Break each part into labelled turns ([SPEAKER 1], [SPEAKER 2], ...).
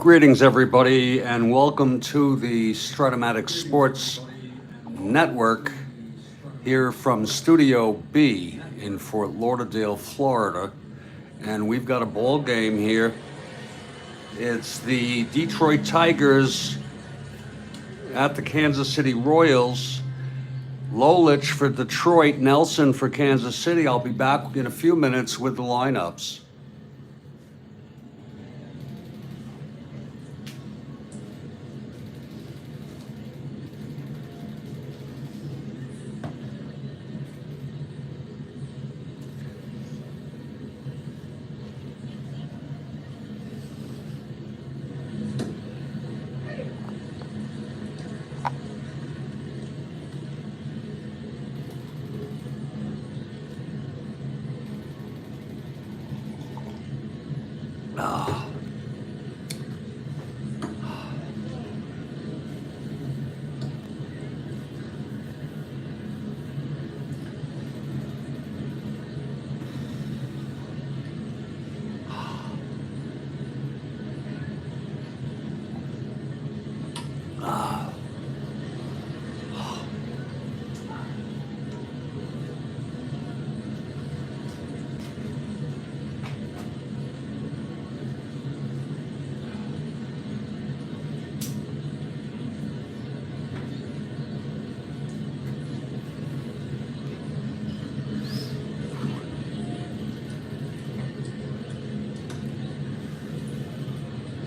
[SPEAKER 1] Greetings, everybody, and welcome to the Strat-O-Matic Sports Network here from Studio B in Fort Lauderdale, Florida. And we've got a ball game here. It's the Detroit Tigers at the Kansas City Royals. Lolich for Detroit, Nelson for Kansas City. I'll be back in a few minutes with the lineups.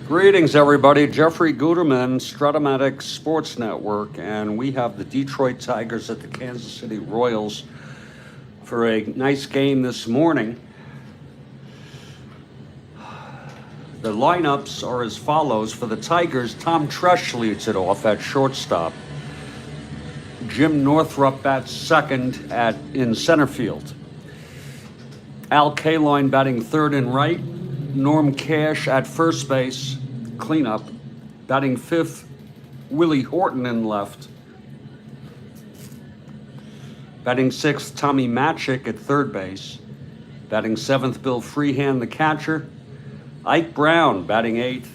[SPEAKER 1] Greetings, everybody. Jeffrey Guterman, Strat-O-Matic Sports Network, and we have the Detroit Tigers at the Kansas City Royals for a nice game this morning. The lineups are as follows. For the Tigers, Tom Tresh leads it off at shortstop. Jim Northrup bats second in center field. Al Kaline batting third and right. Norm Cash at first base, cleanup. Batting fifth, Willie Horton in left. Batting sixth, Tommy Matic at third base. Batting seventh, Bill Freehan, the catcher. Ike Brown batting eighth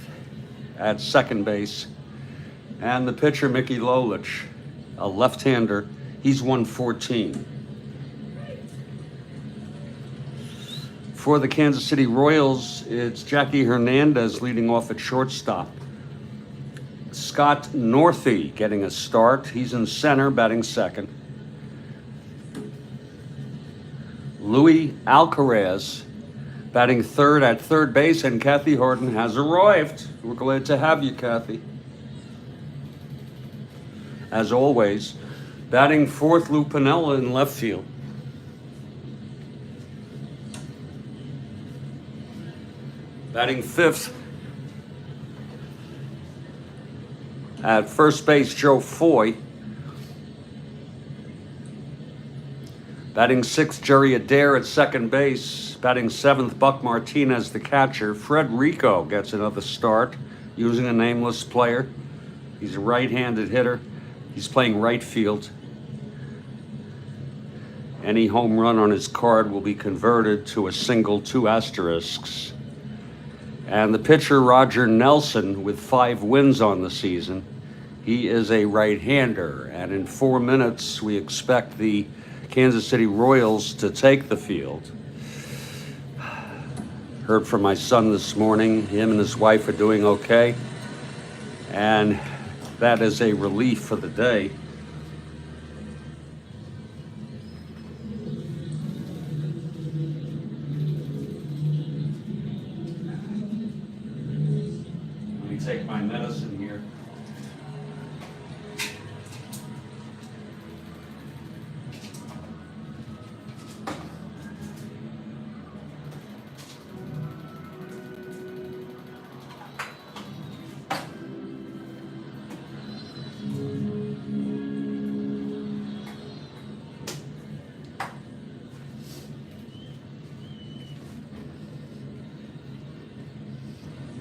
[SPEAKER 1] at second base. And the pitcher, Mickey Lolich, a left-hander. He's 114. For the Kansas City Royals, it's Jackie Hernandez leading off at shortstop. Scott Northey getting a start. He's in center, batting second. Louis Alcaraz batting third at third base, and Kathy Horton has arrived. We're glad to have you, Kathy. As always, batting fourth, Lou Piniella in left field. Batting fifth at first base, Joe Foy. Batting sixth, Jerry Adair at second base. Batting seventh, Buck Martinez, the catcher. Fred Rico gets another start using a nameless player. He's a right-handed hitter. He's playing right field. Any home run on his card will be converted to a single, 2 asterisks. And the pitcher, Roger Nelson, with 5 wins on the season. He is a right-hander. And in 4 minutes, we expect the Kansas City Royals to take the field. Heard from my son this morning. Him and his wife are doing okay. And that is a relief for the day. Take my medicine here.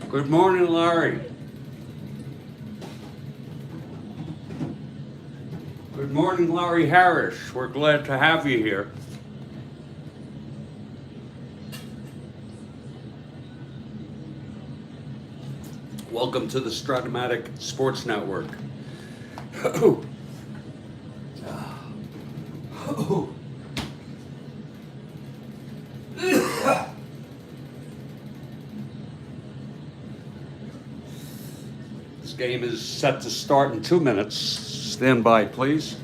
[SPEAKER 1] Good morning, Larry. Good morning, Larry Harris. We're glad to have you here. Welcome to the Strat-O-Matic Sports Network. This game is set to start in 2 minutes. Stand by, please.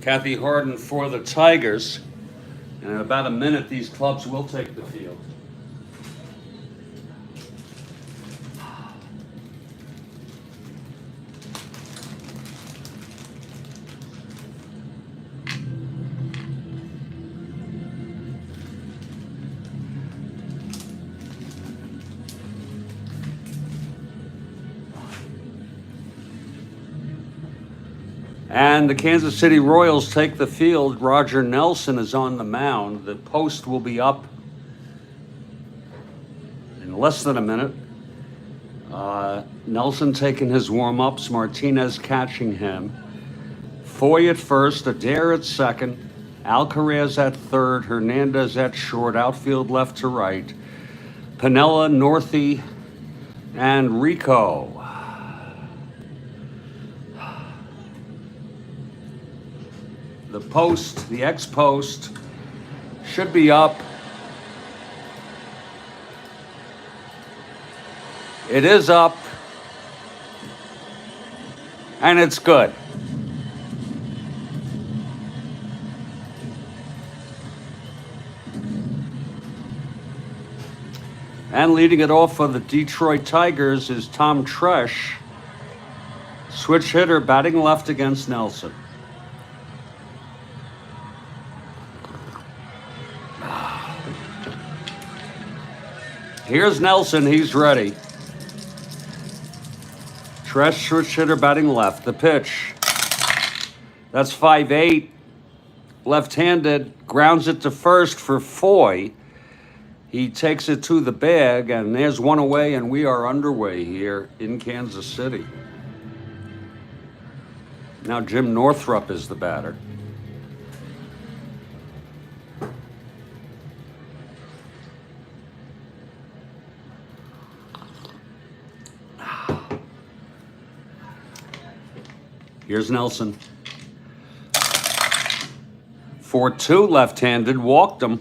[SPEAKER 1] Kathy Harden for the Tigers. And in about a minute, these clubs will take the field. And the Kansas City Royals take the field. Roger Nelson is on the mound. The post will be up in less than a minute. Nelson taking his warm-ups, Martinez catching him. Foy at first, Adair at second, Alcaraz at third, Hernandez at short, outfield left to right, Piniella, Northey, and Rico. The post, the X-post, should be up. It is up. And it's good. And leading it off for the Detroit Tigers is Tom Tresh, switch hitter, batting left against Nelson. Here's Nelson, he's ready. Tresh, switch hitter, batting left. The pitch. That's 5-8. Left-handed, grounds it to first for Foy. He takes it to the bag, and there's one away, and we are underway here in Kansas City. Now Jim Northrup is the batter. Here's Nelson. 4-2 left-handed, walked him.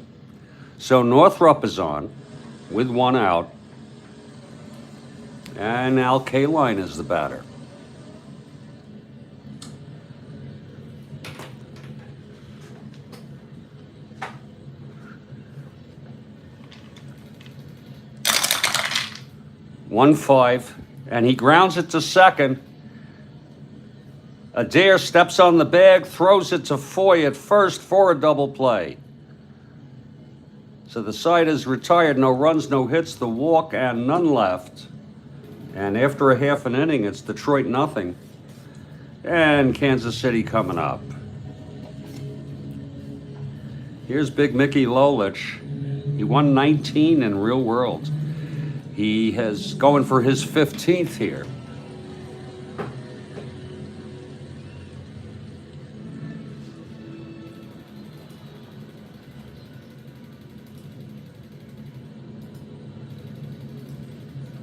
[SPEAKER 1] So Northrup is on with one out. And Al Kaline is the batter. One five, and he grounds it to second. Adair steps on the bag, throws it to Foy at first for a double play. So the side is retired, no runs, no hits, the walk, and none left. And after a half an inning, it's Detroit nothing. And Kansas City coming up. Here's Big Mickey Lolich. He won 19 in real world. He has going for his 15th here.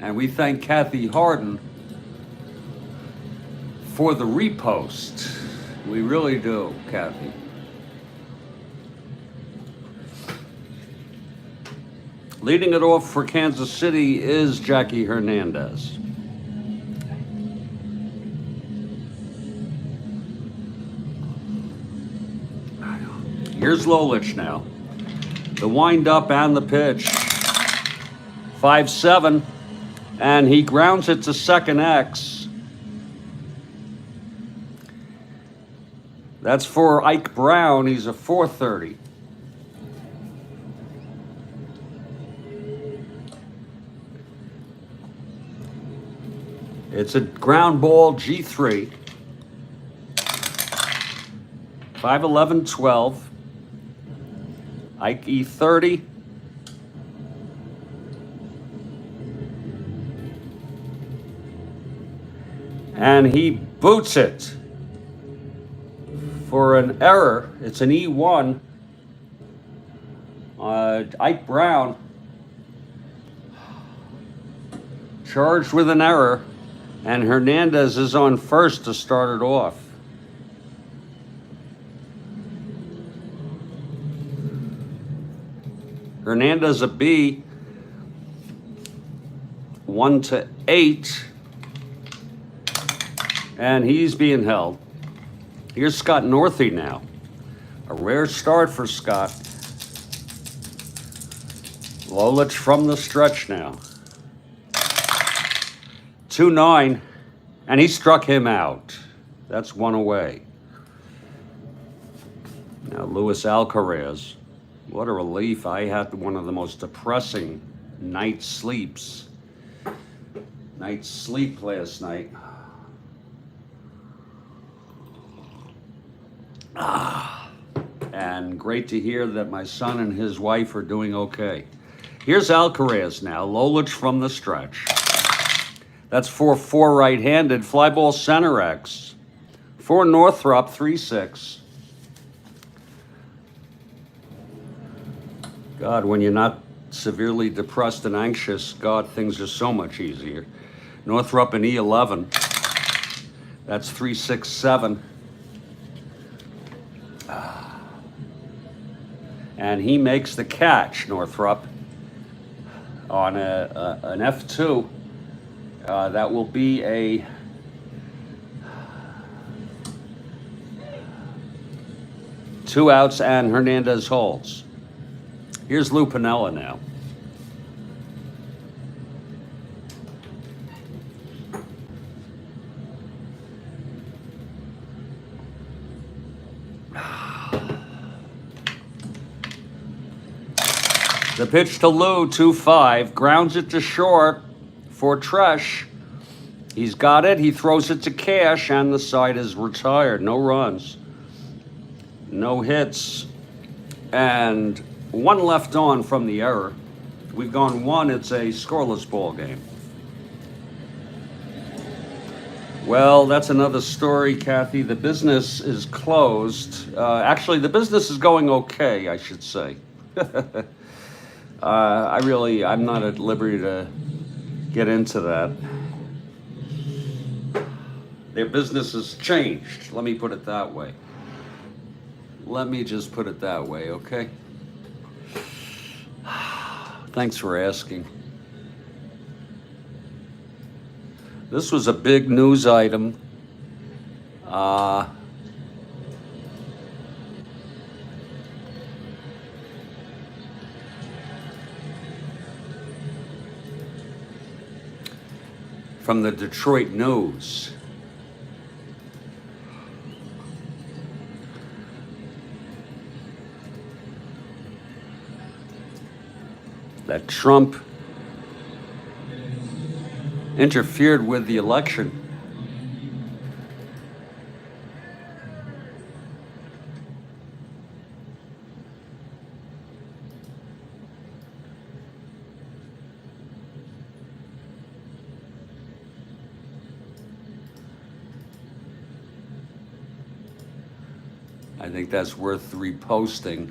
[SPEAKER 1] And we thank Kathy Harden for the repost. We really do, Kathy. Leading it off for Kansas City is Jackie Hernandez. Here's Lolich now. The wind up and the pitch. 5-7. And he grounds it to second X. That's for Ike Brown. He's a 430. It's a ground ball G3. 5-11-12. Ike E30. And he boots it for an error. It's an E1. Ike Brown charged with an error, and Hernandez is on first to start it off. Hernandez a B, 1-8, and he's being held. Here's Scott Northey now. A rare start for Scott. Lolich from the stretch now. 2-9, and he struck him out. That's one away. Now Luis Alcaraz. What a relief. I had one of the most depressing night sleep last night. And great to hear that my son and his wife are doing okay. Here's Alcaraz now, Lolich from the stretch. That's 4-4 right-handed, fly ball center X. For Northrop, 3-6. God, when you're not severely depressed and anxious, God, things are so much easier. Northrop in E11. That's 3-6-7. And he makes the catch, Northrop, on an F2. That will be a two outs, and Hernandez holds. Here's Lou Piniella now. The pitch to Lou, 2-5, grounds it to short for Tresh. He's got it, he throws it to Cash, and the side is retired. No runs, no hits, and one left on from the error. We've gone one, it's a scoreless ball game. Well, that's another story, Kathy. The business is closed. Actually, the business is going okay, I should say. I'm not at liberty to get into that. Their business has changed. Let me put it that way. Let me just put it that way, okay? Thanks for asking. This was a big news item. From the Detroit News. That Trump interfered with the election. I think that's worth reposting.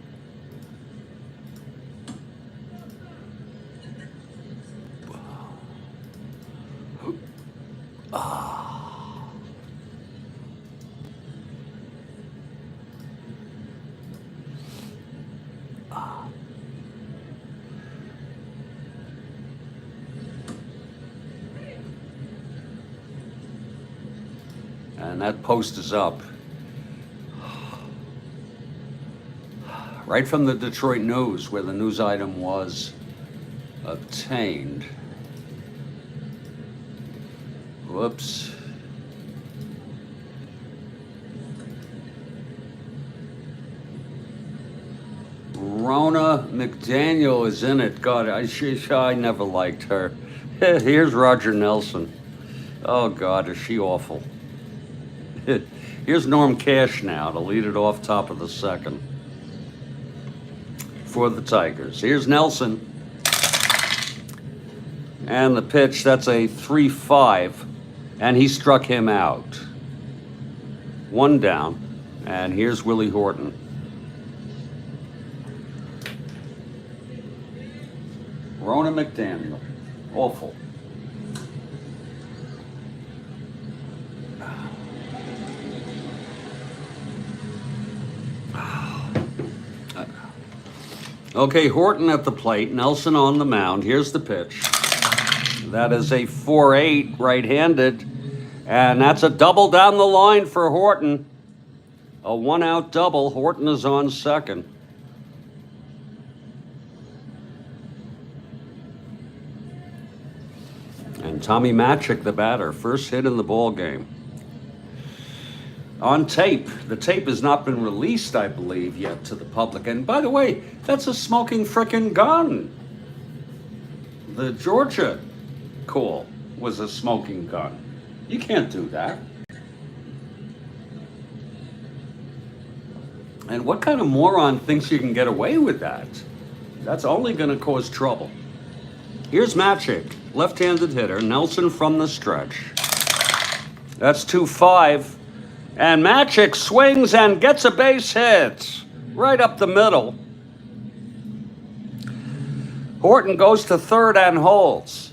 [SPEAKER 1] And that post is up. Right from the Detroit News, where the news item was obtained. Whoops. Rona McDaniel is in it. God, I never liked her. Here's Roger Nelson. Oh, God, is she awful. Here's Norm Cash now to lead it off top of the second for the Tigers. Here's Nelson. And the pitch, that's a 3-5, and he struck him out. One down, and here's Willie Horton. Rona McDaniel, awful. Okay, Horton at the plate, Nelson on the mound. Here's the pitch. That is a 4-8 right-handed, and that's a double down the line for Horton. A one-out double. Horton is on second. And Tommy Matic, the batter, first hit in the ball game. On tape. The tape has not been released, I believe, yet to the public. And by the way, that's a smoking frickin' gun. The Georgia call was a smoking gun. You can't do that. And what kind of moron thinks you can get away with that? That's only going to cause trouble. Here's Matic, left-handed hitter, Nelson from the stretch. That's 2-5. And Matic swings and gets a base hit right up the middle. Horton goes to third and holds.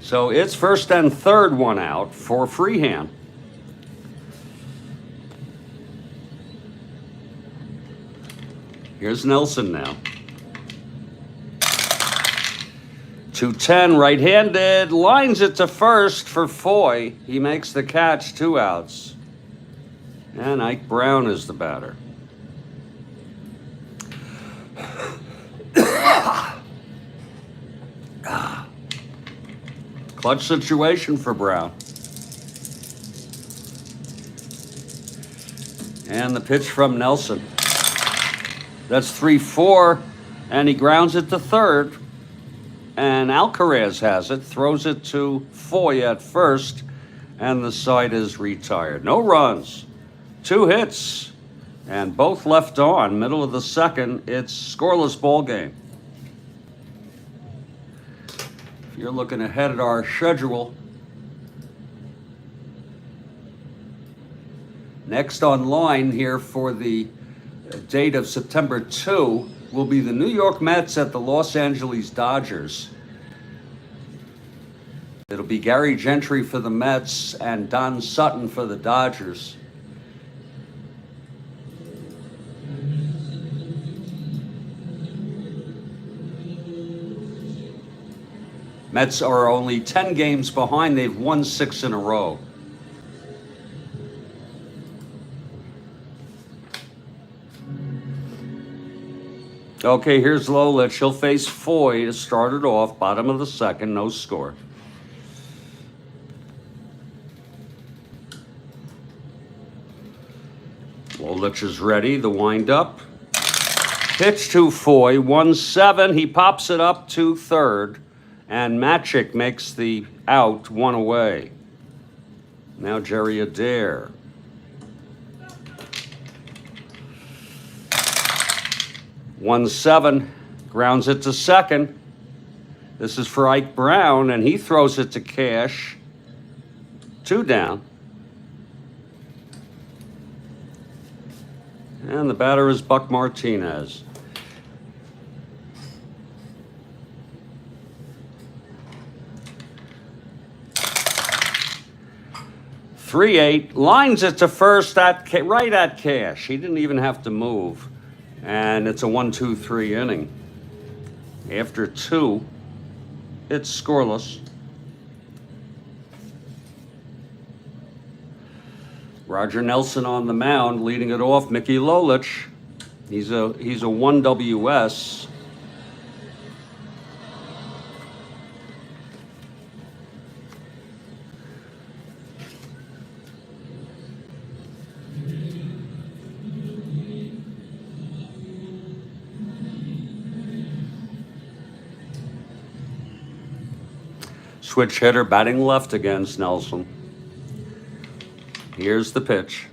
[SPEAKER 1] So it's first and third, one out for Freehand. Here's Nelson now. 2-10 right-handed, lines it to first for Foy. He makes the catch, 2 outs. And Ike Brown is the batter. Clutch situation for Brown. And the pitch from Nelson. That's 3-4, and he grounds it to third. And Alcaraz has it, throws it to Foy at first, and the side is retired. No runs, 2 hits, and both left on. Middle of the second, it's scoreless ball game. If you're looking ahead at our schedule, next online here for the date of September 2 will be the New York Mets at the Los Angeles Dodgers. It'll be Gary Gentry for the Mets and Don Sutton for the Dodgers. Mets are only 10 games behind. They've won 6 in a row. Okay, here's Lolich. He'll face Foy to start it off. Bottom of the second, no score. Lolich is ready. The windup. Pitch to Foy. 1-7. He pops it up to third. And Matic makes the out, 1 away. Now Jerry Adair. One 7, grounds it to second. This is for Ike Brown, and he throws it to Cash. 2 down. And the batter is Buck Martinez. 3-8, lines it to first right at cash. He didn't even have to move. And it's a 1-2-3 inning. After 2, it's scoreless. Roger Nelson on the mound, leading it off. Mickey Lolich. He's a 1 WS. Switch hitter batting left against Nelson. Here's the pitch.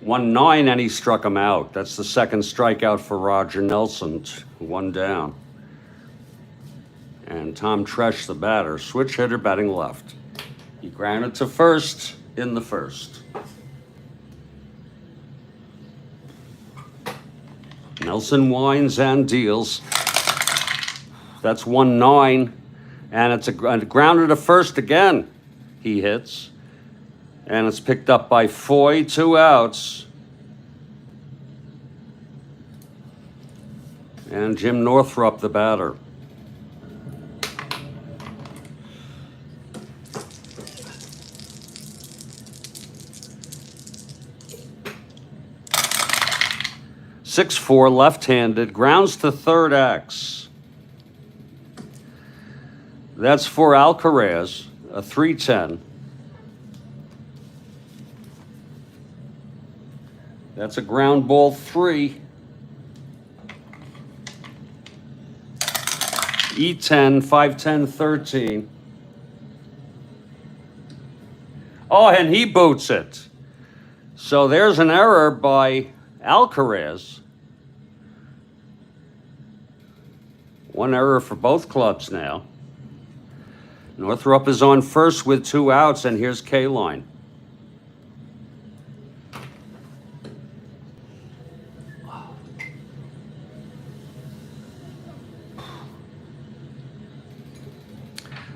[SPEAKER 1] 1-9, and he struck him out. That's the second strikeout for Roger Nelson. 1 down. And Tom Tresh, the batter, switch hitter batting left. He grounded to first in the first. Nelson winds and deals. That's 1-9. And it's a grounded to first again. He hits. And it's picked up by Foy, 2 outs. And Jim Northrup, the batter. Six-4, left-handed, grounds to third X. That's for Alcaraz, a 3-10. That's a ground ball 3. E10, 5-10, 13. Oh, and he boots it. So there's an error by Alcaraz. One error for both clubs now. Northrup is on first with 2 outs, and here's K-Line.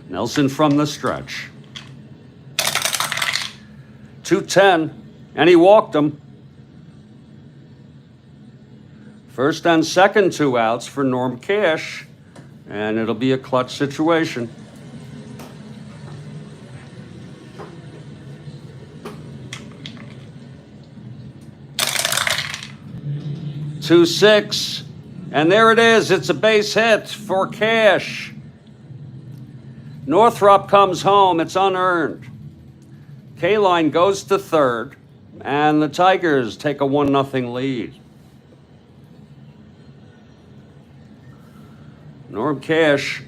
[SPEAKER 1] Nelson from the stretch. 2-10, and he walked him. First and second 2 outs for Norm Cash, and it'll be a clutch situation. 2-6, and there it is. It's a base hit for Cash. Northrup comes home. It's unearned. K-Line goes to third, and the Tigers take a 1-0 lead. Norm Cash,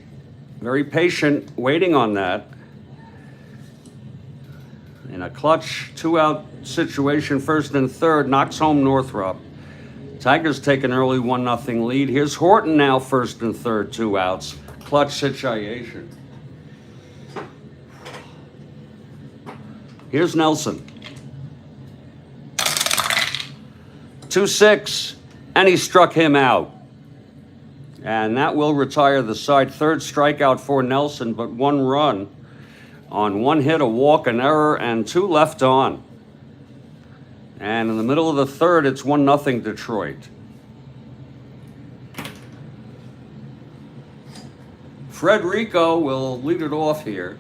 [SPEAKER 1] very patient, waiting on that. In a clutch 2-out situation, first and third, knocks home Northrup. Tigers take an early 1-0 lead. Here's Horton now, first and third, 2 outs. Clutch situation. Here's Nelson. 2-6, and he struck him out. And that will retire the side. Third strikeout for Nelson, but 1 run on 1 hit, a walk, an error, and 2 left on. And in the middle of the third, it's 1-0 Detroit. Frederico will lead it off here.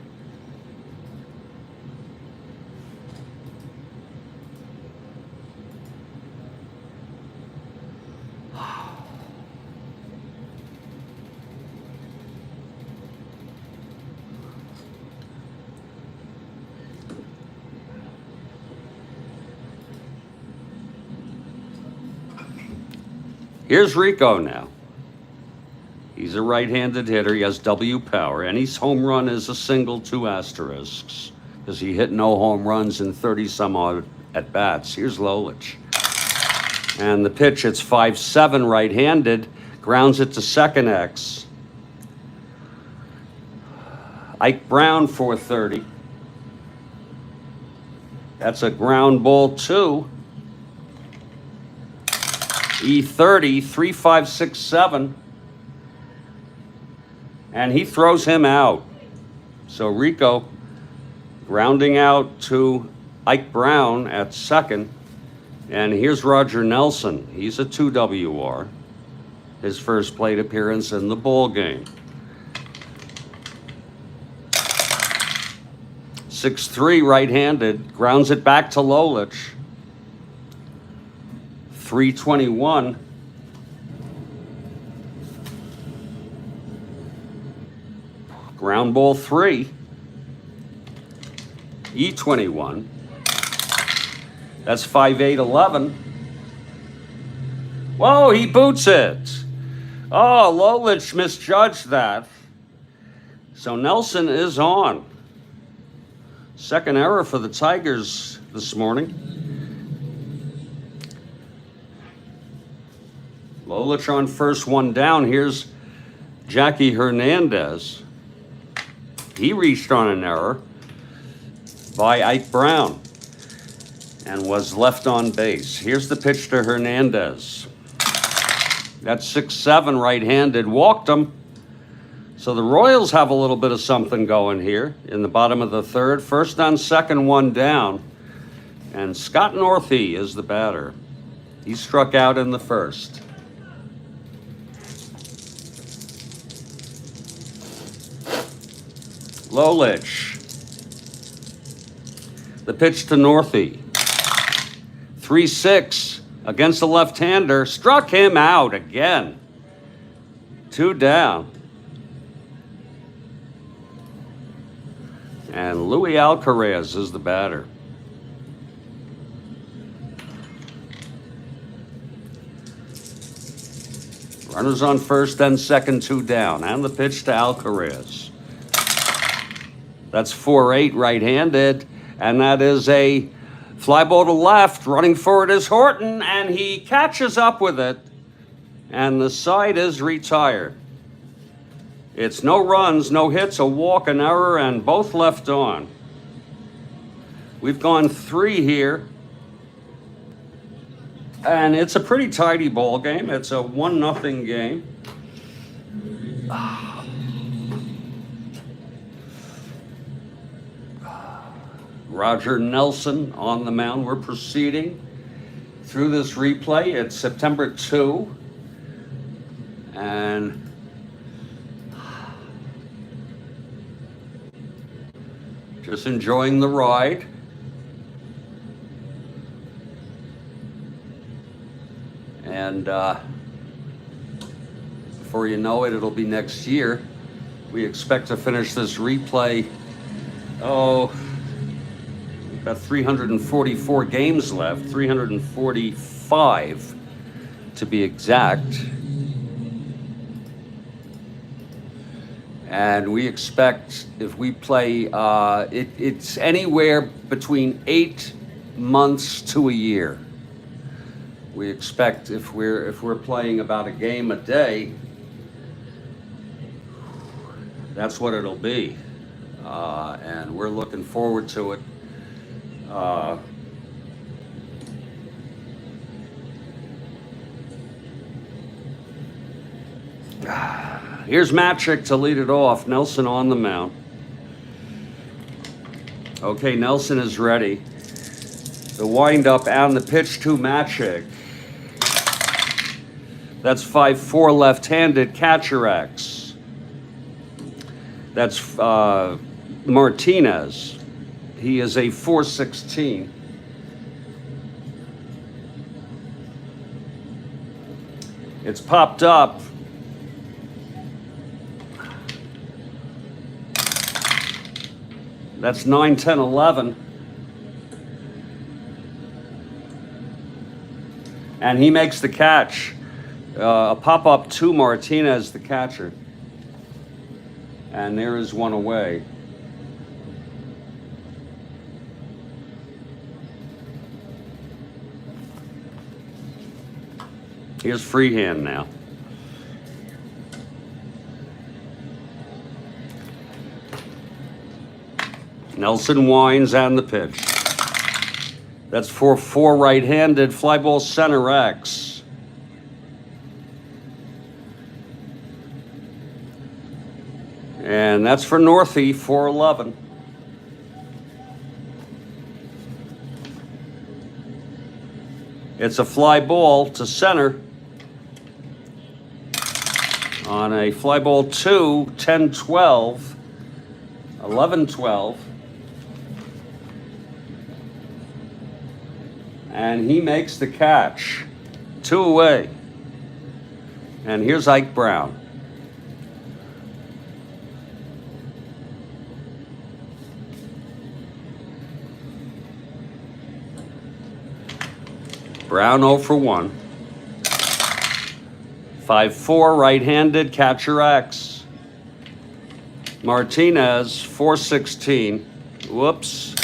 [SPEAKER 1] Here's Rico now. He's a right-handed hitter. He has W power. Any home run is a single, 2 asterisks, because he hit no home runs in 30-some-odd at-bats. Here's Lolich. And the pitch, it's 5-7 right-handed. Grounds it to second X. Ike Brown, 430. That's a ground ball 2. E30, 3-5-6-7. And he throws him out. So Rico Grounding out to Ike Brown at second. And here's Roger Nelson. He's a 2WR. His first plate appearance in the ball game. 6-3 right-handed. Grounds it back to Lolich. 321. Ground ball 3. E21. That's 5-8-11. Whoa, he boots it. Oh, Lolich misjudged that. So Nelson is on. Second error for the Tigers this morning. Lolich on first, one down. Here's Jackie Hernandez. He reached on an error by Ike Brown and was left on base. Here's the pitch to Hernandez. That's 6-7 right-handed, walked him. So the Royals have a little bit of something going here in the bottom of the third. First on second, one down. And Scott Northey is the batter. He struck out in the first. Lolich. The pitch to Northey. 3-6 against the left-hander. Struck him out again. 2 down. And Luis Alcaraz is the batter. Runners on first, then second, 2 down. And the pitch to Alcaraz. That's 4-8 right-handed. And that is a fly ball to left. Running for it is Horton, and he catches up with it. And the side is retired. It's no runs, no hits, a walk, an error, and both left on. We've gone 3 here. And it's a pretty tidy ball game. It's a 1-0 game. Roger Nelson on the mound. We're proceeding through this replay. It's September 2. And just enjoying the ride. And before you know it, it'll be next year. We expect to finish this replay, about 344 games left, 345 to be exact. And we expect if we play, it's anywhere between 8 months to a year. We expect if we're playing about a game a day, that's what it'll be. And we're looking forward to it. Here's Matic to lead it off. Nelson on the mound. Okay, Nelson is ready. The windup and the pitch to Matic. That's 5-4 left-handed, catcher X. That's Martinez. He is a 4-16. It's popped up. That's 9, 10, 11. And he makes the catch. A pop-up to Martinez, the catcher. And there is one away. Here's Freehand now. Nelson winds and the pitch. That's 4-4 right-handed, fly ball center X. And that's for Northey, 4-11. It's a fly ball to center on a fly ball 2, 10-12, 11-12. And he makes the catch. 2 away. And here's Ike Brown. Brown 0 for 1. 5-4, right-handed, catcher X. Martinez, 4-16. Whoops.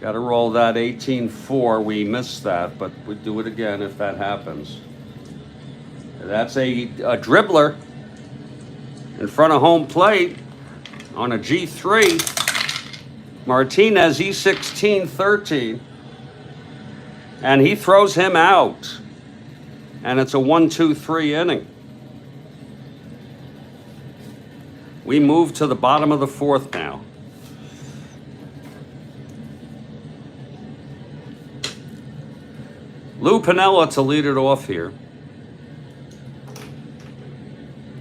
[SPEAKER 1] Got to roll that 18-4. We missed that, but we'd do it again if that happens. That's a dribbler in front of home plate on a G3. Martinez, E16, 13. And he throws him out. And it's a 1-2-3 inning. We move to the bottom of the 4th now. Lou Piniella to lead it off here.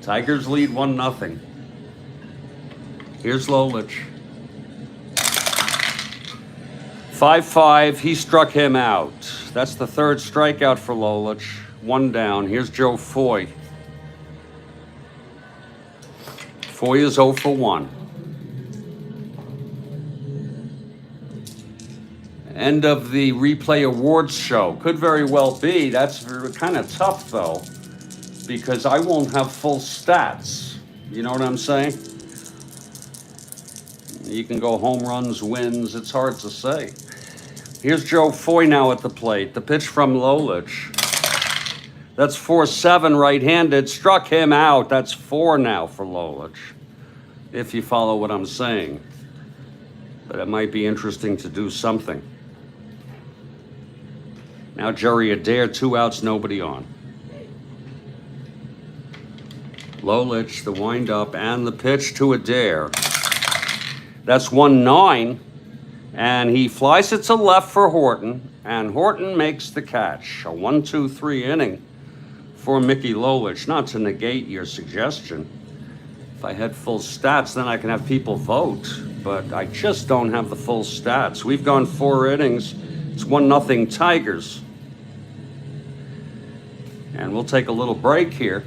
[SPEAKER 1] Tigers lead 1-0. Here's Lolich. 5-5, he struck him out. That's the 3rd strikeout for Lolich. 1 down. Here's Joe Foy. Foy is 0 for 1. End of the replay awards show. Could very well be. That's kind of tough, though, because I won't have full stats. You know what I'm saying? You can go home runs, wins. It's hard to say. Here's Joe Foy now at the plate. The pitch from Lolich. That's 4-7 right-handed. Struck him out. That's 4 now for Lolich, if you follow what I'm saying. But it might be interesting to do something. Now Jerry Adair, 2 outs, nobody on. Lolich, the windup, and the pitch to Adair. That's 1-9, and he flies it to left for Horton, and Horton makes the catch. A 1-2-3 inning for Mickey Lolich. Not to negate your suggestion. If I had full stats, then I can have people vote, but I just don't have the full stats. We've gone 4 innings. It's 1-0 Tigers. And we'll take a little break here.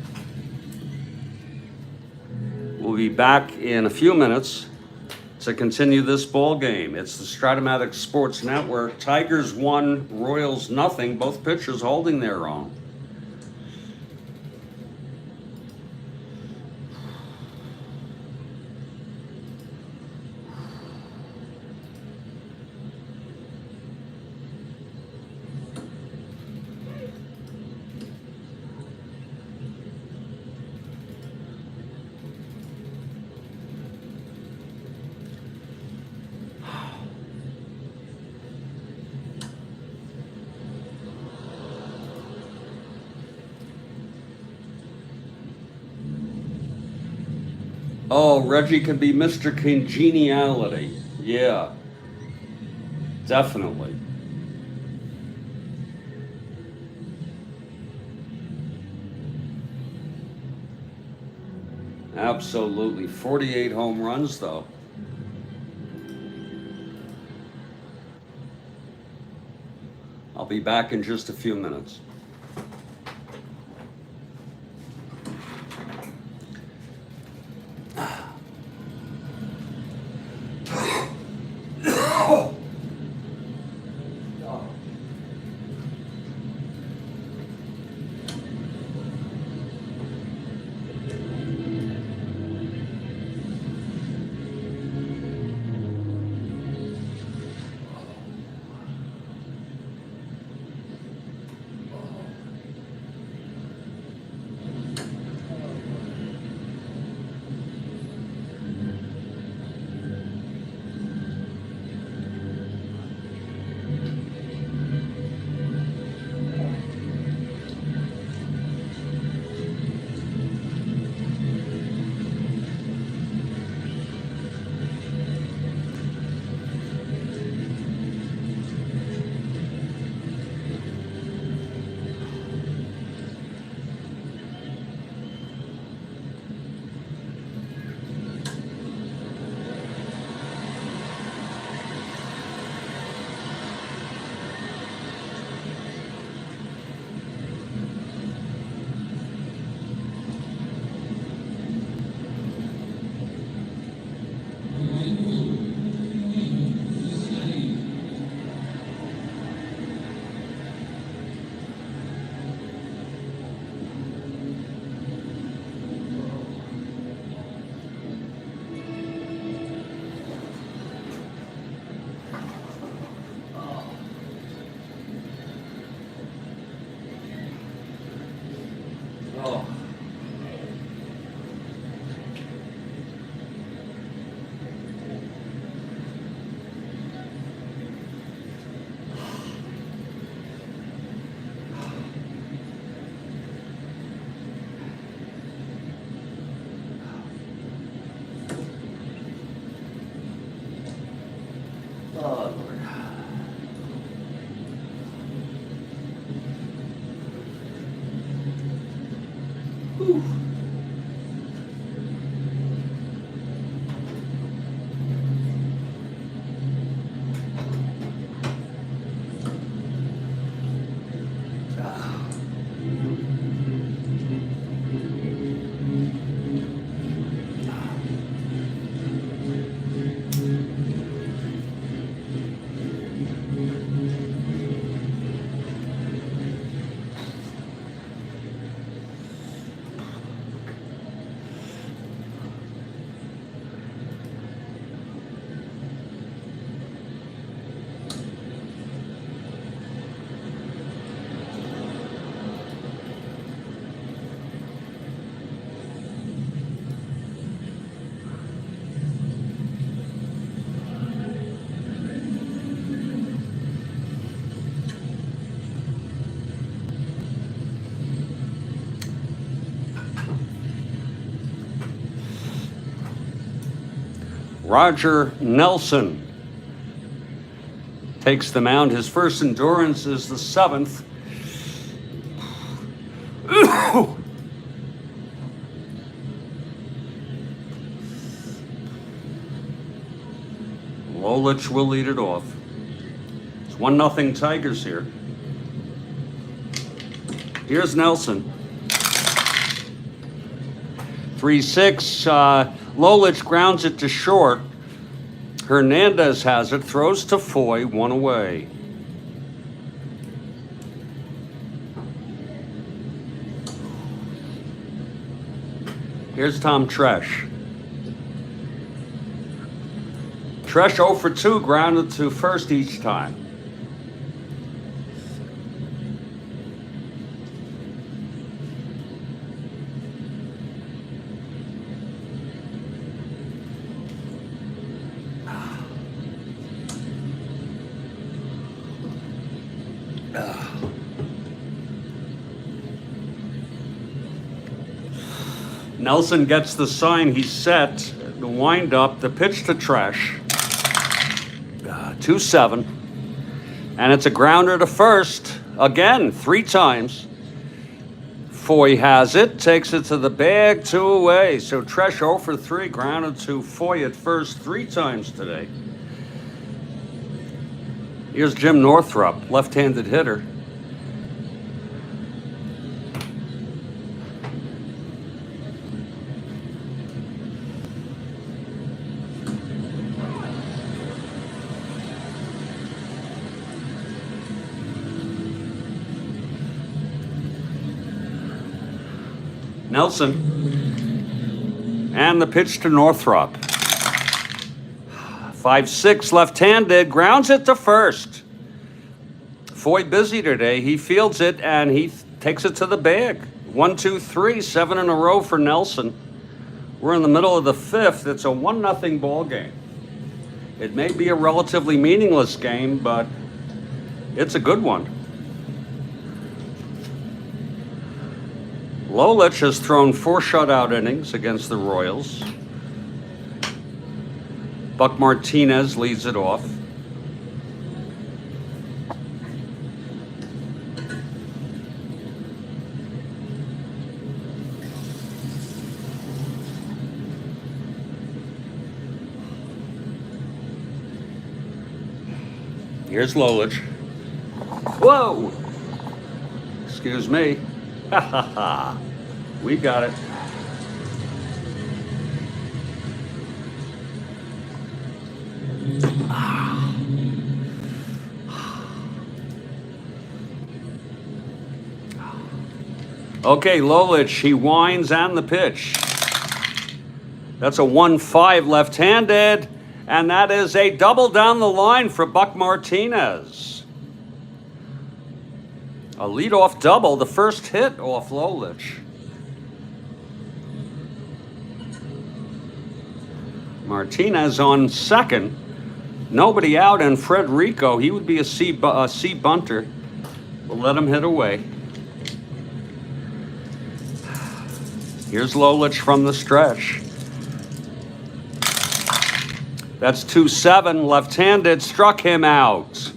[SPEAKER 1] We'll be back in a few minutes to continue this ball game. It's the Strat-O-Matic Sports Network. Tigers 1, Royals 0. Both pitchers holding their own. Oh, Reggie could be Mr. Congeniality. Yeah, definitely. Absolutely. 48 home runs, though. I'll be back in just a few minutes. Roger Nelson takes the mound. His first endurance is the 7th. Lolich will lead it off. It's 1-0 Tigers here. Here's Nelson. 3-6. Lolich grounds it to short. Hernandez has it, throws to Foy, 1 away. Here's Tom Tresh. Tresh 0 for 2, grounded to first each time. Nelson gets the sign, he's set. The wind up, the pitch to Tresh. 2-7. And it's a grounder to first. Again, 3 times. Foy has it, takes it to the bag, 2 away. So Tresh 0 for 3, grounded to Foy at first 3 times today. Here's Jim Northrup, left-handed hitter. Nelson, and the pitch to Northrup. 5-6, left-handed, grounds it to first. Foy busy today, he fields it and he takes it to the bag. 1, 2, 3, 7 in a row for Nelson. We're in the middle of the 5th, it's a 1-0 ball game. It may be a relatively meaningless game, but it's a good one. Lolich has thrown 4 shutout innings against the Royals. Buck Martinez leads it off. Here's Lolich. Whoa! Excuse me. Ha ha ha. We got it. Okay, Lolich, he winds and the pitch. That's a 1-5 left-handed, and that is a double down the line for Buck Martinez. A leadoff double, the first hit off Lolich. Martinez on second. Nobody out, and Frederico, he would be a C bunter. We'll let him hit away. Here's Lolich from the stretch. That's 2-7, left-handed, struck him out.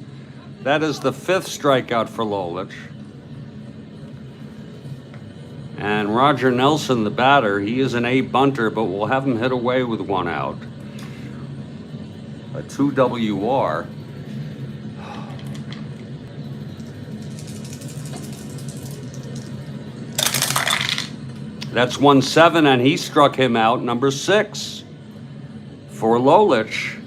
[SPEAKER 1] That is the 5th strikeout for Lolich. And Roger Nelson, the batter, he is an A bunter, but we'll have him hit away with 1 out. A 2 WR. That's 1-7, and he struck him out, number 6 for Lolich.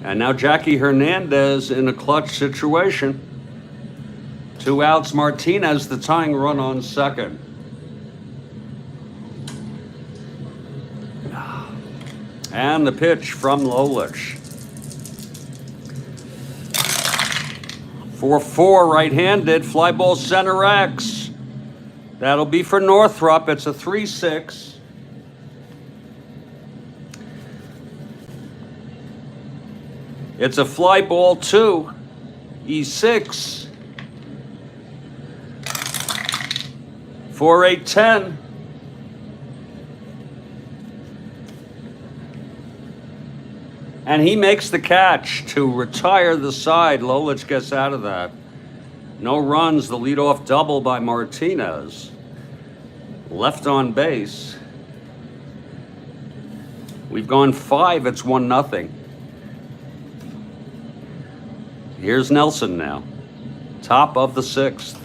[SPEAKER 1] And now Jackie Hernandez in a clutch situation. 2 outs, Martinez, the tying run on second. And the pitch from Lolich. 4-4, right-handed, fly ball center X. That'll be for Northrup. It's a 3-6. It's a fly ball 2, E6. 4-8-10. And he makes the catch to retire the side. Lolich gets out of that. No runs, the leadoff double by Martinez. Left on base. We've gone 5, it's 1-0. Here's Nelson now. Top of the 6th.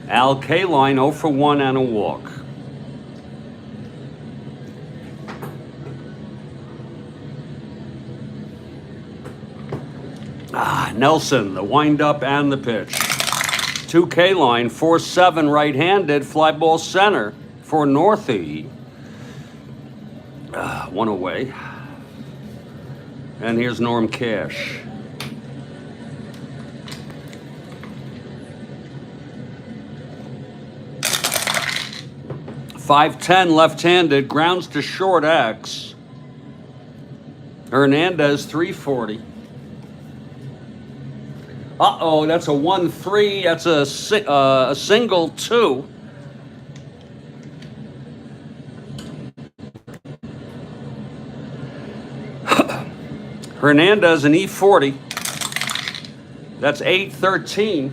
[SPEAKER 1] Al Kaline 0 for 1 and a walk. Nelson, the windup and the pitch. 2 Kaline, 4-7 right-handed, fly ball center for Northey. 1 away. And here's Norm Cash. .510 left-handed, grounds to short X. Hernandez 340. Uh-oh, that's a 1-3. That's a single 2. Hernandez an E40. That's 8-13.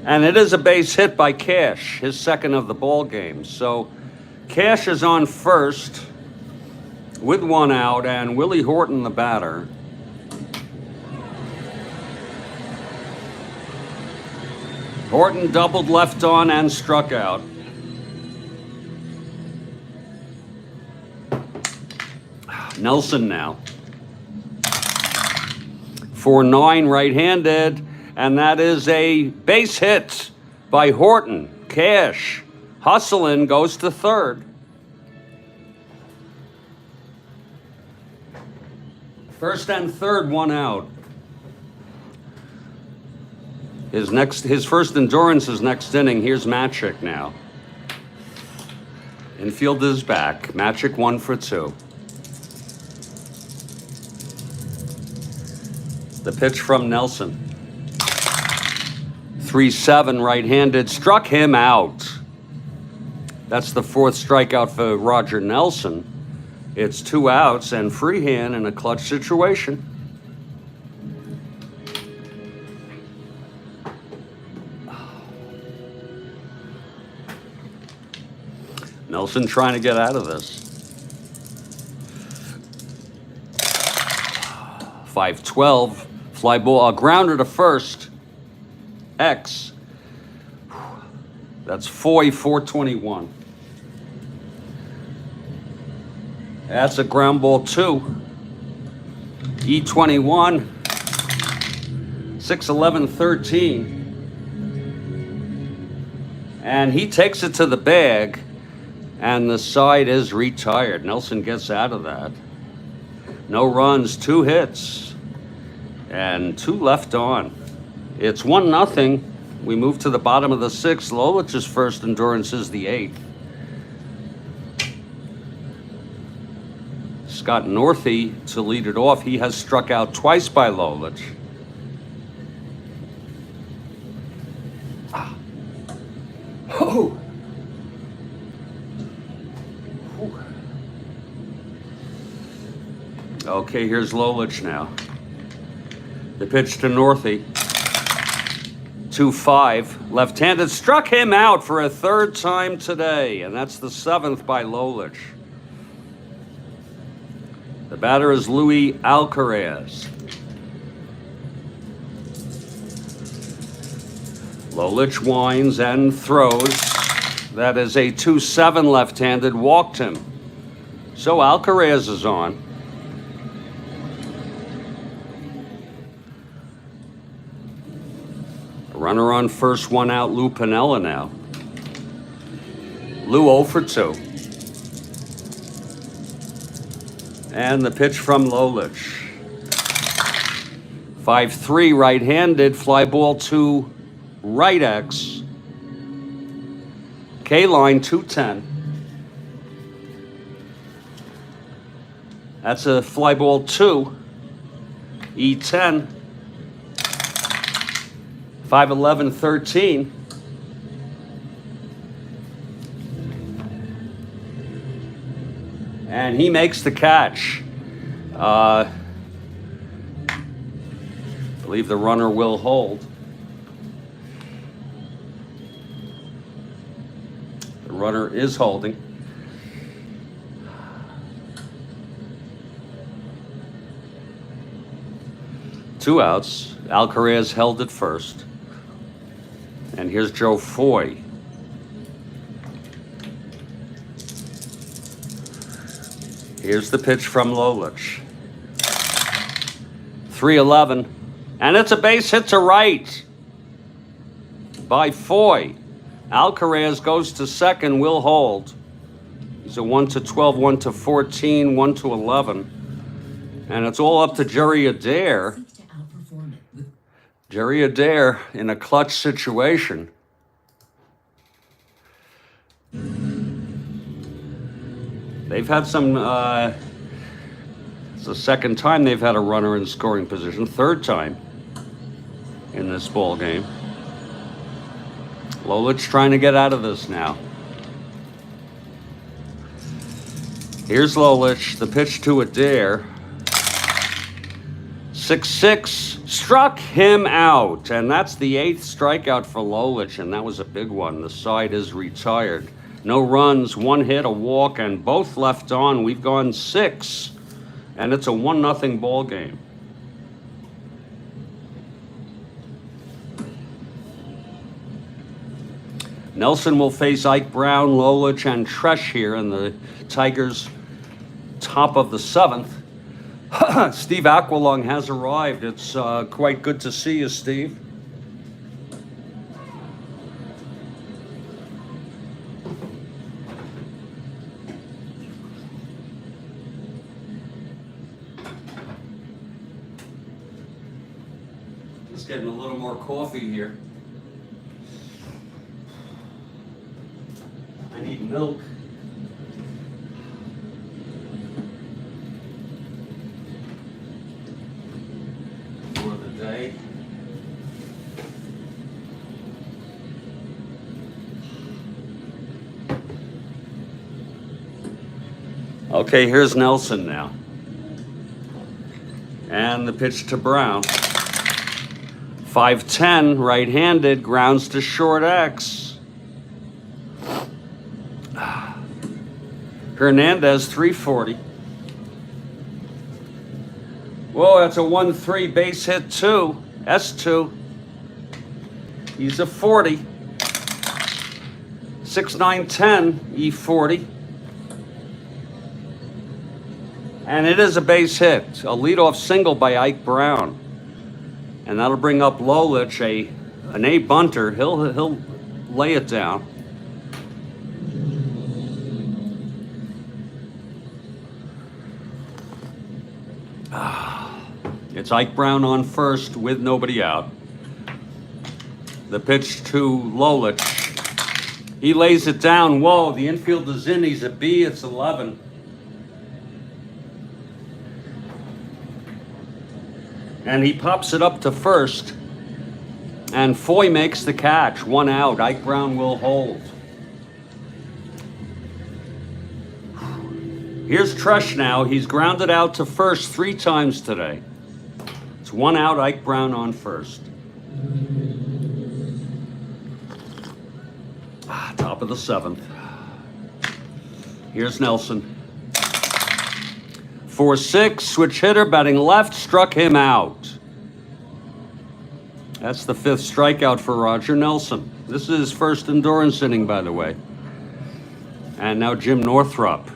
[SPEAKER 1] And it is a base hit by Cash, his second of the ball game. So Cash is on first with 1 out, and Willie Horton, the batter. Horton doubled left on and struck out. Nelson now. 4-9 right-handed, and that is a base hit by Horton. Cash hustling goes to third. First and third, 1 out. His first endurance is next inning. Here's Matic now. Infield is back. Matic 1 for 2. The pitch from Nelson. 3-7 right-handed, struck him out. That's the 4th strikeout for Roger Nelson. It's 2 outs and Freehan in a clutch situation. Nelson trying to get out of this. 5-12, fly ball, a grounder to first. X. That's Foy 421. That's a ground ball 2. E21. 6-11-13. And he takes it to the bag, and the side is retired. Nelson gets out of that. No runs, 2 hits, and 2 left on. It's 1-0. We move to the bottom of the 6th. Lolich's first endurance is the 8th. Scott Northey to lead it off. He has struck out twice by Lolich. Oh. Okay, here's Lolich now. The pitch to Northey. 2-5. Left-handed, struck him out for a 3rd time today, and that's the 7th by Lolich. The batter is Luis Alcaraz. Lolich winds and throws. That is a 2-7 left-handed, walked him. So Alcaraz is on. Runner on first, 1 out, Lou Piniella now. Lou 0 for 2. And the pitch from Lolich. 5-3 right-handed, fly ball to right X. K-line 210. That's a fly ball 2. E10. 5-11-13. And he makes the catch. I believe the runner will hold. The runner is holding. Two outs. Alcaraz held it first. And here's Joe Foy. Here's the pitch from Lolich. 3-11. And it's a base hit to right by Foy. Alcaraz goes to second, will hold. He's a 1-12, 1-14, 1-11. And it's all up to Jerry Adair. Jerry Adair in a clutch situation. They've had some, it's the second time they've had a runner in scoring position, third time in this ball game. Lolich trying to get out of this now. Here's Lolich, the pitch to Adair. 6-6, struck him out, and that's the 8th strikeout for Lolich, and that was a big one. The side is retired. No runs, 1 hit, a walk, and both left on. We've gone 6, and it's a 1-0 ball game. Nelson will face Ike Brown, Lolich, and Tresh here in the Tigers' top of the 7th. Steve Aqualung has arrived. It's quite good to see you, Steve. Just getting a little more coffee here. I need milk. For the day. Okay, here's Nelson now. And the pitch to Brown. 5-10, right-handed, grounds to short X. Hernandez, 340. Whoa, that's a 1-3 base hit, 2. S2. He's a 40. 6-9-10, E40. And it is a base hit, a leadoff single by Ike Brown. And that'll bring up Lolich, an A bunter. He'll lay it down. It's Ike Brown on first with nobody out. The pitch to Lolich. He lays it down. Whoa, the infield is in. He's a B. It's 11. And he pops it up to first. And Foy makes the catch. 1 out. Ike Brown will hold. Here's Tresh now. He's grounded out to first 3 times today. It's 1 out. Ike Brown on first. Top of the 7th. Here's Nelson. 4-6, switch hitter, batting left, struck him out. That's the 5th strikeout for Roger Nelson. This is his first endurance inning, by the way. And now Jim Northrup.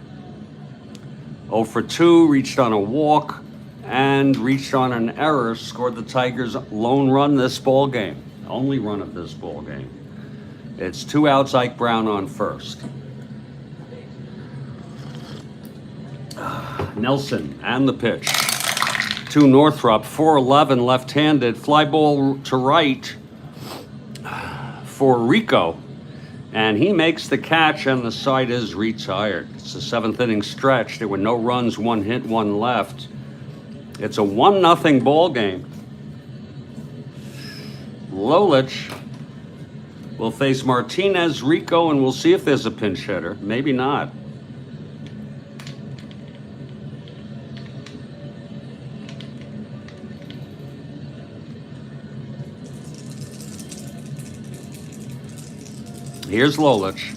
[SPEAKER 1] 0 for 2, reached on a walk, and reached on an error, scored the Tigers' lone run this ball game. Only run of this ball game. It's 2 outs, Ike Brown on first. Nelson and the pitch to Northrup. 4-11, left-handed, fly ball to right for Rico, and he makes the catch, and the side is retired. It's the 7th inning stretch. There were no runs, 1 hit, 1 left. It's a 1-0 ball game. Lolich will face Martinez, Rico, and we'll see if there's a pinch hitter. Maybe not. Here's Lolich.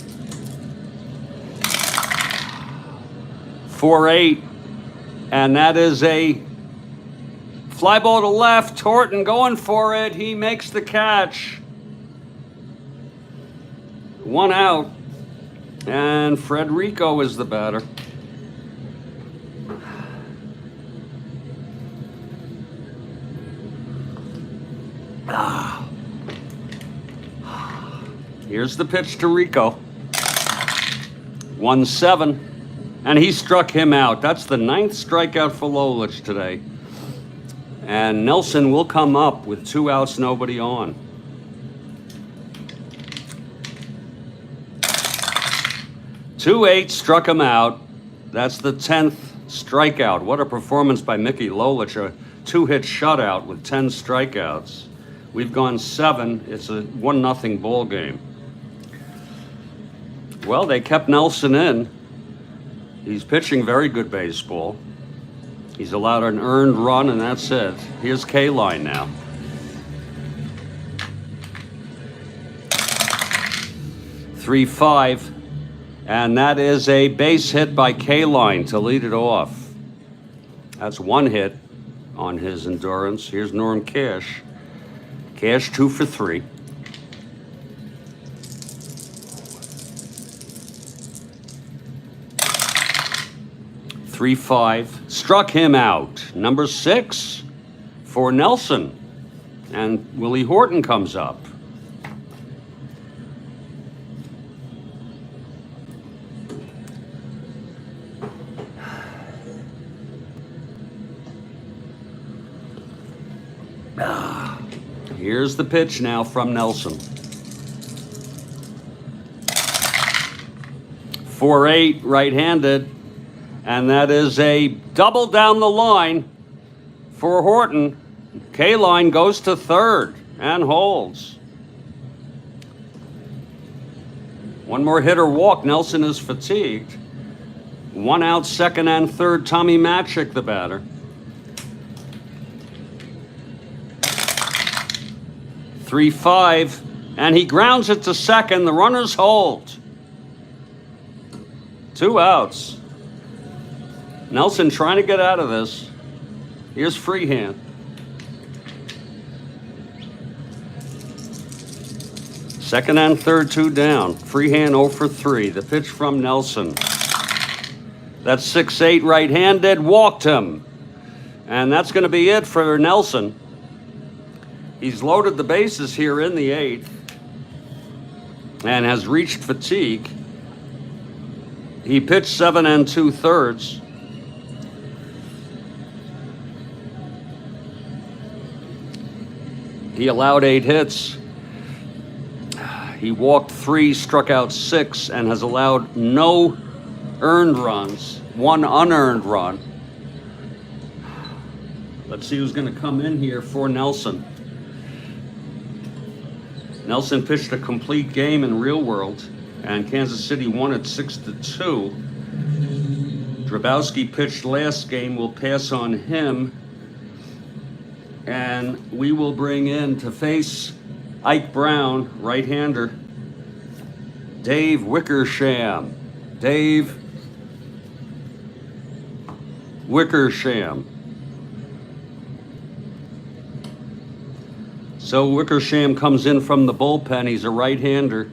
[SPEAKER 1] 4-8. And that is a fly ball to left. Horton going for it. He makes the catch. 1 out. And Frederico is the batter. Here's the pitch to Rico. 1-7. And he struck him out. That's the 9th strikeout for Lolich today. And Nelson will come up with 2 outs, nobody on. Two 8 struck him out. That's the 10th strikeout. What a performance by Mickey Lolich. A 2-hit shutout with 10 strikeouts. We've gone 7. It's a 1-0 ball game. Well, they kept Nelson in. He's pitching very good baseball. He's allowed an earned run, and that's it. Here's K-Line now. Three, 5. And that is a base hit by K-Line to lead it off. That's 1 hit on his endurance. Here's Norm Cash. Cash 2 for 3. Three, 5. Struck him out. Number 6 for Nelson. And Willie Horton comes up. Here's the pitch now from Nelson. 4-8, right-handed. And that is a double down the line for Horton. K-Line goes to third and holds. 1 more hit or walk. Nelson is fatigued. 1 out, second and third. Tommy Matic, the batter. 3-5, and he grounds it to second. The runners hold. 2 outs. Nelson trying to get out of this. Here's Freehand. Second and third, 2 down. Freehand 0 for 3. The pitch from Nelson. That's 6-8, right-handed. Walked him. And that's going to be it for Nelson. He's loaded the bases here in the 8th and has reached fatigue. He pitched 7 2/3. He allowed 8 hits. He walked 3, struck out 6, and has allowed no earned runs, 1 unearned run. Let's see who's going to come in here for Nelson. Nelson pitched a complete game in real world, and Kansas City won it 6-2. Drabowski pitched last game. We'll pass on him. And we will bring in to face Ike Brown, right-hander, Dave Wickersham. Dave Wickersham. So Wickersham comes in from the bullpen. He's a right-hander.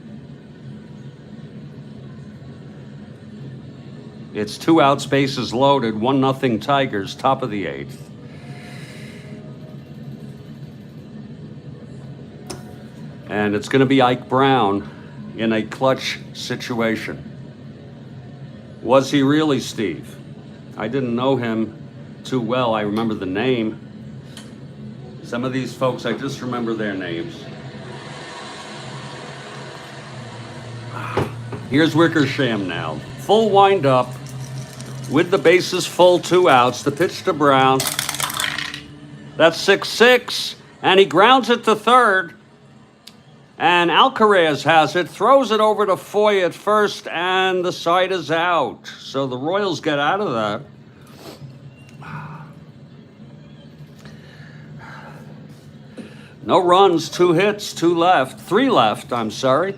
[SPEAKER 1] It's 2 outs, bases loaded, 1-0 Tigers, top of the 8th. And it's going to be Ike Brown in a clutch situation. Was he really, Steve? I didn't know him too well. I remember the name. Some of these folks, I just remember their names. Here's Wickersham now. Full wind-up with the bases full, 2 outs. The pitch to Brown. That's 6-6, and he grounds it to third. And Alcaraz has it, throws it over to Foy at first, and the side is out. So the Royals get out of that. No runs, 2 hits, 3 left, I'm sorry.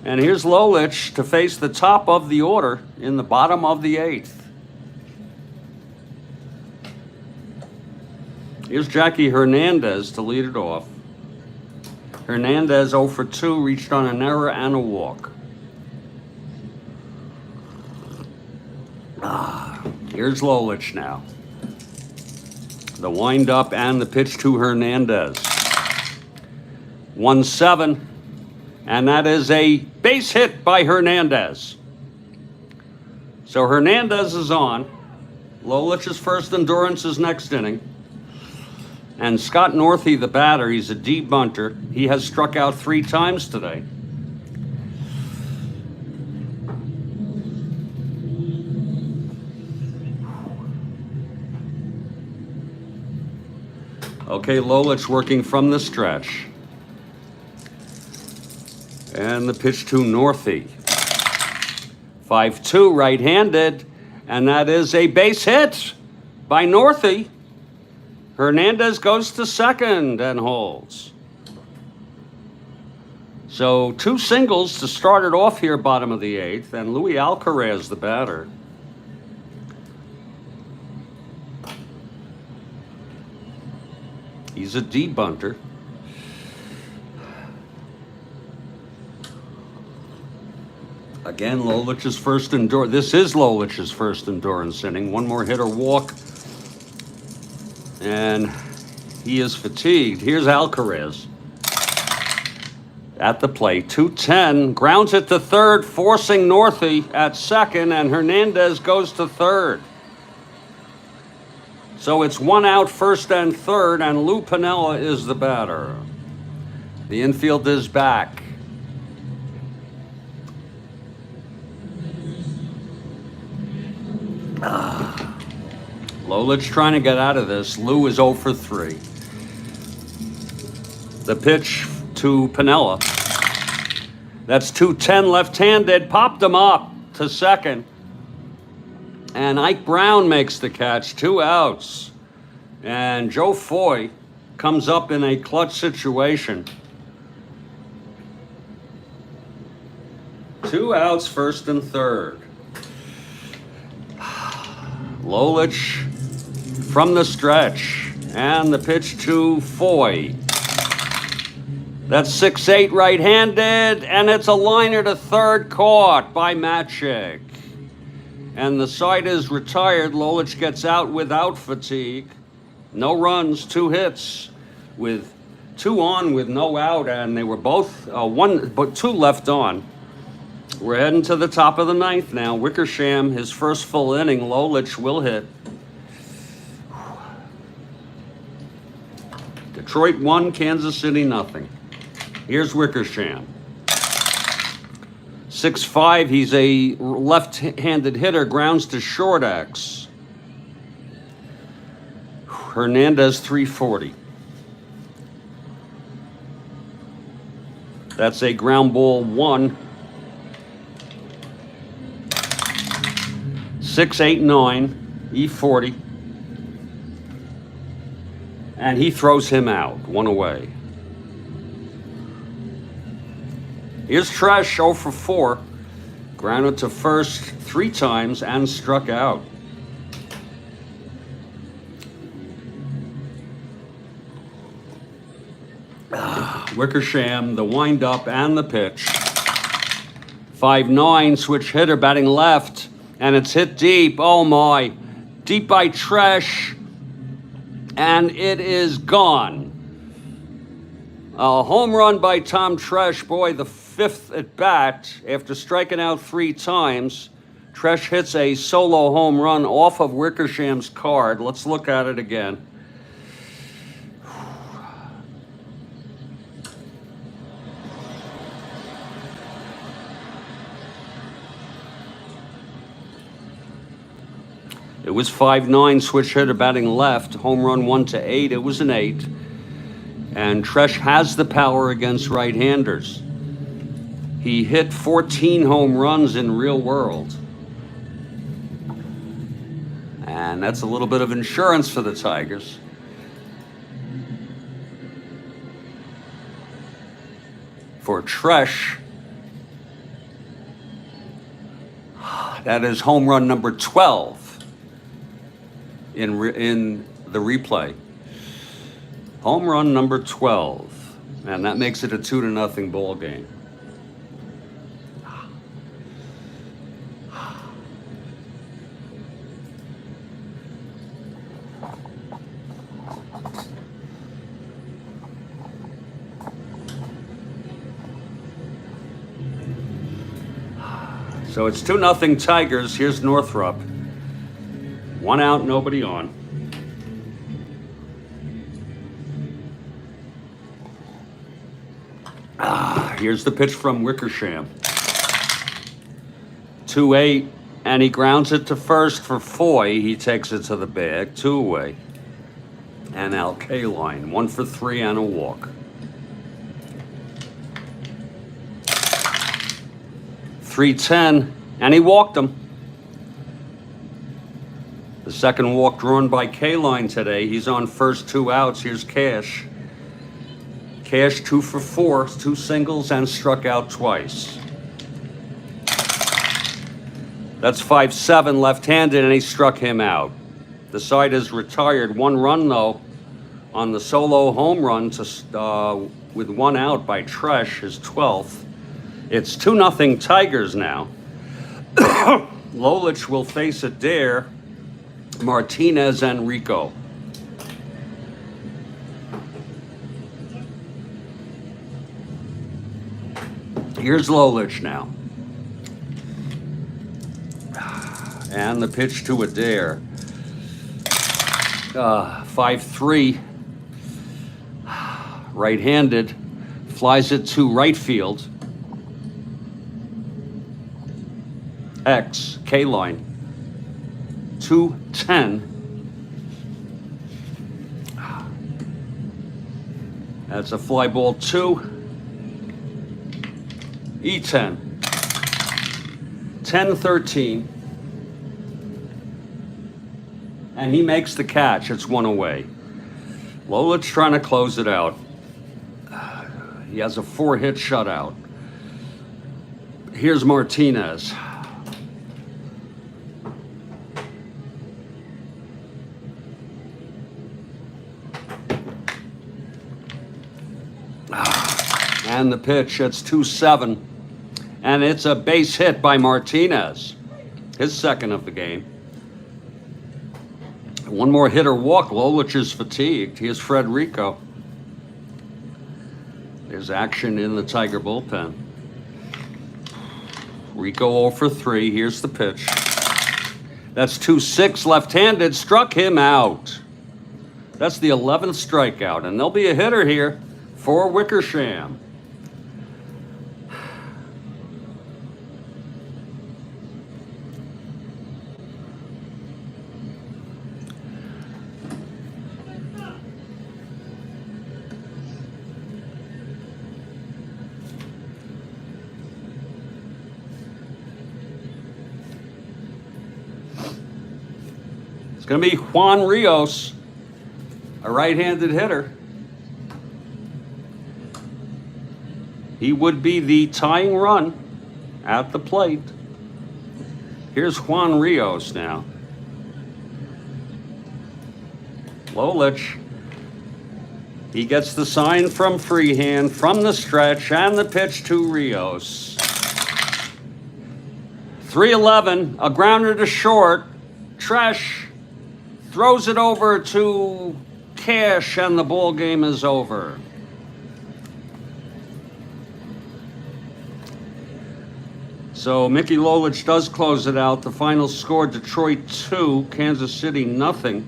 [SPEAKER 1] And here's Lolich to face the top of the order in the bottom of the 8th. Here's Jackie Hernandez to lead it off. Hernandez 0 for 2, reached on an error and a walk. Here's Lolich now. The wind-up and the pitch to Hernandez. 1-7, and that is a base hit by Hernandez. So Hernandez is on. Lolich's first endurance is next inning. And Scott Northey, the batter, he's a deep bunter. He has struck out 3 times today. Okay, Lolich working from the stretch. And the pitch to Northey. 5-2, right-handed, and that is a base hit by Northey. Hernandez goes to second and holds. So 2 singles to start it off here, bottom of the 8th, and Luis Alcaraz, the batter. He's a debunter. Again, Lolich's first endurance. This is Lolich's first endurance inning. 1 more hit or walk. And he is fatigued. Here's Alcaraz at the plate. 2-10. Grounds it to third, forcing Northey at second, and Hernandez goes to third. So it's 1 out, first and third, and Lou Piniella is the batter. The infield is back. Lolich trying to get out of this. Lou is 0 for 3. The pitch to Piniella. That's 2-10, left-handed, popped him up to second. And Ike Brown makes the catch, 2 outs. And Joe Foy comes up in a clutch situation. 2 outs, first and third. Lolich from the stretch, and the pitch to Foy. That's 6-8, right-handed, and it's a liner to third, caught by Matic. And the side is retired. Lolich gets out without fatigue. No runs, 2 hits, with 2 on with no out, and they were both 2 left on. We're heading to the top of the 9th now. Wickersham, his first full inning. Lolich will hit. Detroit 1, Kansas City nothing. Here's Wickersham. 6'5", he's a left-handed hitter, grounds to short X. Hernandez 340. That's a ground ball 1. 6-8-9, E40. And he throws him out, 1 away. Here's Tresh, 0 for 4. Grounded to first 3 times and struck out. Wickersham, the wind-up and the pitch. 5'9", switch hitter, batting left. And it's hit deep. Oh, my. Deep by Tresh. And it is gone. A home run by Tom Tresh. Boy, the 5th at bat. After striking out 3 times, Tresh hits a solo home run off of Wickersham's card. Let's look at it again. It was 5'9", switch hitter, batting left, home run 1-8. It was an 8. And Tresh has the power against right-handers. He hit 14 home runs in real world. And that's a little bit of insurance for the Tigers. For Tresh, That is home run number 12 in the replay. Home run number 12. And that makes it a 2-0 ball game. So it's 2-0 Tigers. Here's Northrop. 1 out, nobody on. Here's the pitch from Wickersham. 2-8, and he grounds it to first for Foy. He takes it to the bag, 2 away. And Al Kaline, 1 for 3 and a walk. 3-10, and he walked him. The second walk drawn by Kaline today. He's on first 2 outs. Here's Cash. Cash 2 for 4, 2 singles, and struck out twice. That's 5-7 left-handed, and he struck him out. The side is retired. 1 run, though, on the solo home run with 1 out by Tresh, his 12th. It's 2-0 Tigers now. Lolich will face Adair, Martinez, and Rico. Here's Lolich now. And the pitch to Adair. 5-3. Right-handed. Flies it to right field. K-line. 2-10. That's a fly ball 2. E10. 10-13. And he makes the catch. It's 1 away. Lolich trying to close it out. He has a 4-hit shutout. Here's Martinez. And the pitch, it's 2-7. And it's a base hit by Martinez. His second of the game. 1 more hit or walk. Lolich is fatigued. Here's Frederico. There's action in the Tiger bullpen. Rico 0 for 3. Here's the pitch. That's 2-6 left-handed. Struck him out. That's the 11th strikeout. And there'll be a hitter here for Wickersham. It's going to be Juan Rios, a right-handed hitter. He would be the tying run at the plate. Here's Juan Rios now. Lolich. He gets the sign from Freehand from the stretch and the pitch to Rios. 3-11, a grounder to short. Tresh throws it over to Cash, and the ball game is over. So Mickey Lolich does close it out. The final score, Detroit 2, Kansas City nothing.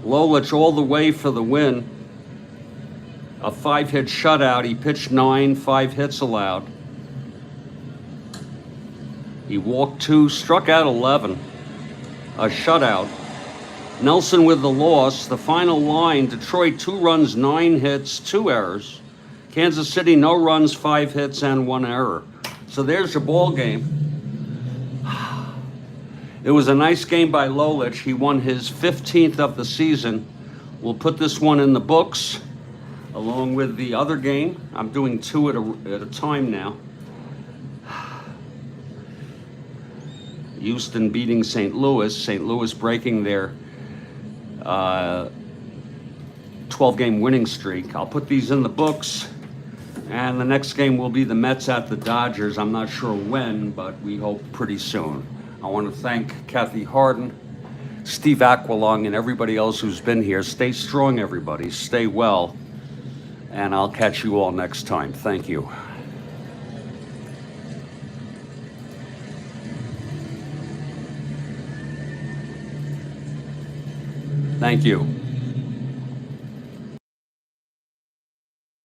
[SPEAKER 1] Lolich all the way for the win. A 5-hit shutout. He pitched 9, 5 hits allowed. He walked 2, struck out 11. A shutout. Nelson with the loss. The final line, Detroit 2 runs, 9 hits, 2 errors. Kansas City no runs, 5 hits, and 1 error. So there's your ball game. It was a nice game by Lolich. He won his 15th of the season. We'll put this one in the books along with the other game. I'm doing 2 at a time now. Houston beating St. Louis. St. Louis breaking their 12-game winning streak. I'll put these in the books. And the next game will be the Mets at the Dodgers. I'm not sure when, but we hope pretty soon. I want to thank Kathy Harden, Steve Aqualung, and everybody else who's been here. Stay strong, everybody. Stay well. And I'll catch you all next time. Thank you. Thank you.